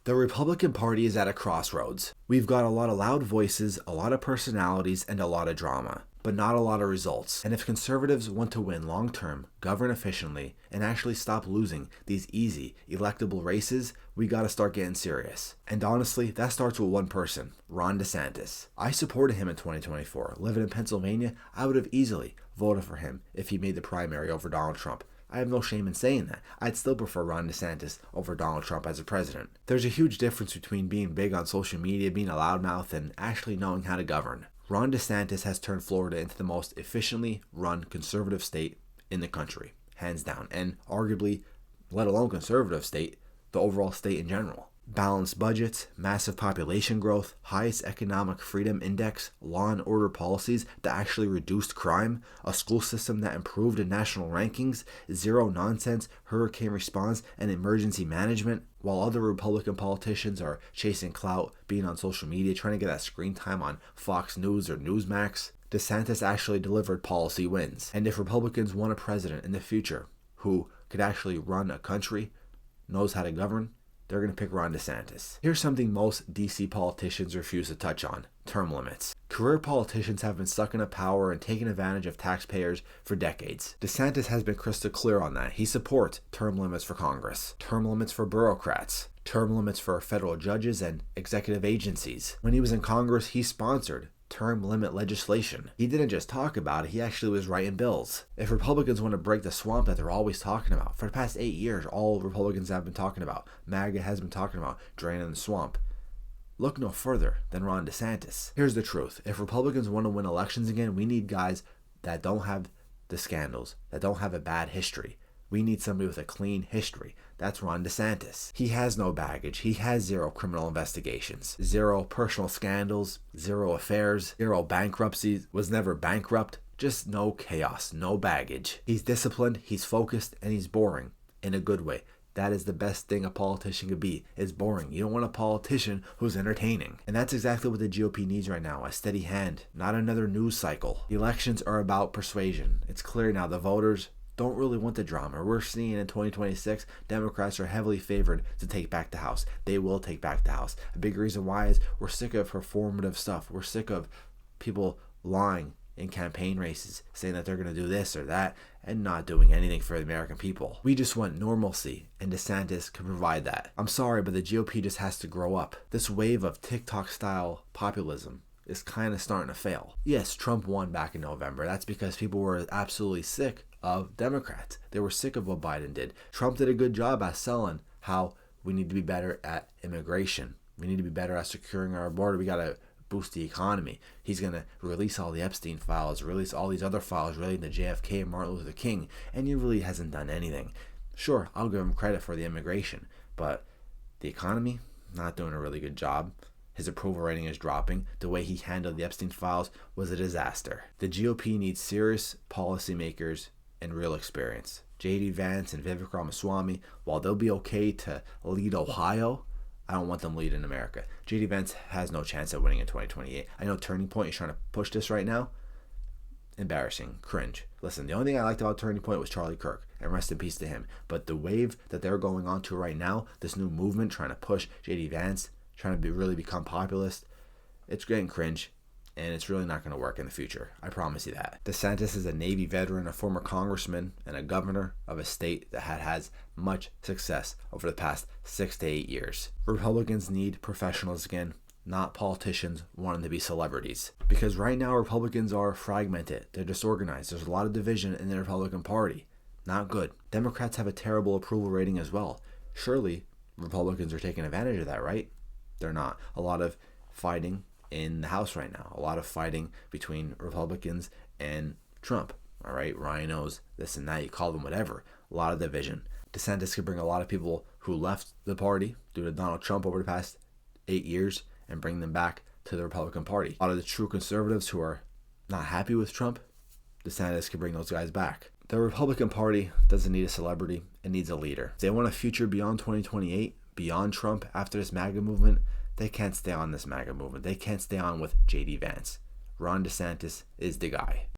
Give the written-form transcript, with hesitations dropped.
The Republican Party is at a crossroads. We've got a lot of loud voices, a lot of personalities, and a lot of drama, but not a lot of results. And if conservatives want to win long term, govern efficiently, and actually stop losing these easy, electable races, we gotta start getting serious. And honestly, that starts with one person, Ron DeSantis. I supported him in 2024. Living in Pennsylvania, I would have easily voted for him if he made the primary over Donald Trump. I have no shame in saying that. I'd still prefer Ron DeSantis over Donald Trump as a president. There's a huge difference between being big on social media, being a loudmouth, and actually knowing how to govern. Ron DeSantis has turned Florida into the most efficiently run conservative state in the country, hands down, and arguably, let alone conservative state, the overall state in general. Balanced budgets, massive population growth, highest economic freedom index, law and order policies that actually reduced crime, a school system that improved in national rankings, zero nonsense, hurricane response, and emergency management, while other Republican politicians are chasing clout, being on social media, trying to get that screen time on Fox News or Newsmax. DeSantis actually delivered policy wins. And if Republicans want a president in the future who could actually run a country, knows how to govern, they're going to pick Ron DeSantis. Here's something most DC politicians refuse to touch on: term limits. Career politicians have been stuck into power and taken advantage of taxpayers for decades. DeSantis has been crystal clear on that. He supports term limits for Congress, term limits for bureaucrats, term limits for federal judges and executive agencies. When he was in Congress, he sponsored term limit legislation. He didn't just talk about it, he actually was writing bills. If Republicans want to break the swamp that they're always talking about, for the past 8 years, all Republicans have been talking about, MAGA has been talking about draining the swamp, look no further than Ron DeSantis. Here's the truth. If Republicans want to win elections again, we need guys that don't have the scandals, that don't have a bad history. We need somebody with a clean history. That's Ron DeSantis. He has no baggage. He has zero criminal investigations, zero personal scandals, zero affairs, zero bankruptcies, was never bankrupt, just no chaos, no baggage. He's disciplined, he's focused, and he's boring in a good way. That is the best thing a politician could be, is boring. You don't want a politician who's entertaining. And that's exactly what the GOP needs right now, a steady hand, not another news cycle. The elections are about persuasion. It's clear now the voters don't really want the drama. We're seeing in 2026, Democrats are heavily favored to take back the House. They will take back the House. A big reason why is we're sick of performative stuff. We're sick of people lying in campaign races, saying that they're going to do this or that, and not doing anything for the American people. We just want normalcy, and DeSantis can provide that. I'm sorry, but the GOP just has to grow up. This wave of TikTok-style populism is kind of starting to fail. Yes, Trump won back in November. That's because people were absolutely sick of Democrats. They were sick of what Biden did. Trump did a good job at selling how we need to be better at immigration. We need to be better at securing our border. We got to boost the economy. He's going to release all the Epstein files, release all these other files relating to JFK and Martin Luther King, and he really hasn't done anything. Sure, I'll give him credit for the immigration, but the economy, not doing a really good job. His approval rating is dropping. The way he handled the Epstein files was a disaster. The GOP needs serious policymakers and real experience. J.D. Vance and Vivek Ramaswamy, while they'll be okay to lead Ohio, I don't want them leading America. J.D. Vance has no chance at winning in 2028. I know Turning Point is trying to push this right now. Embarrassing. Cringe. Listen, the only thing I liked about Turning Point was Charlie Kirk, and rest in peace to him. But the wave that they're going on to right now, this new movement trying to push J.D. Vance, trying to really become populist, it's getting cringe. And it's really not going to work in the future. I promise you that. DeSantis is a Navy veteran, a former congressman, and a governor of a state that has much success over the past 6 to 8 years. Republicans need professionals again, not politicians wanting to be celebrities. Because right now, Republicans are fragmented. They're disorganized. There's a lot of division in the Republican Party. Not good. Democrats have a terrible approval rating as well. Surely, Republicans are taking advantage of that, right? They're not. A lot of fighting in the House right now. A lot of fighting between Republicans and Trump. All right, rhinos, this and that, you call them whatever. A lot of division. DeSantis could bring a lot of people who left the party due to Donald Trump over the past 8 years and bring them back to the Republican Party. A lot of the true conservatives who are not happy with Trump, DeSantis could bring those guys back. The Republican Party doesn't need a celebrity. It needs a leader. If they want a future beyond 2028, beyond Trump, after this MAGA movement, they can't stay on this MAGA movement. They can't stay on with J.D. Vance. Ron DeSantis is the guy.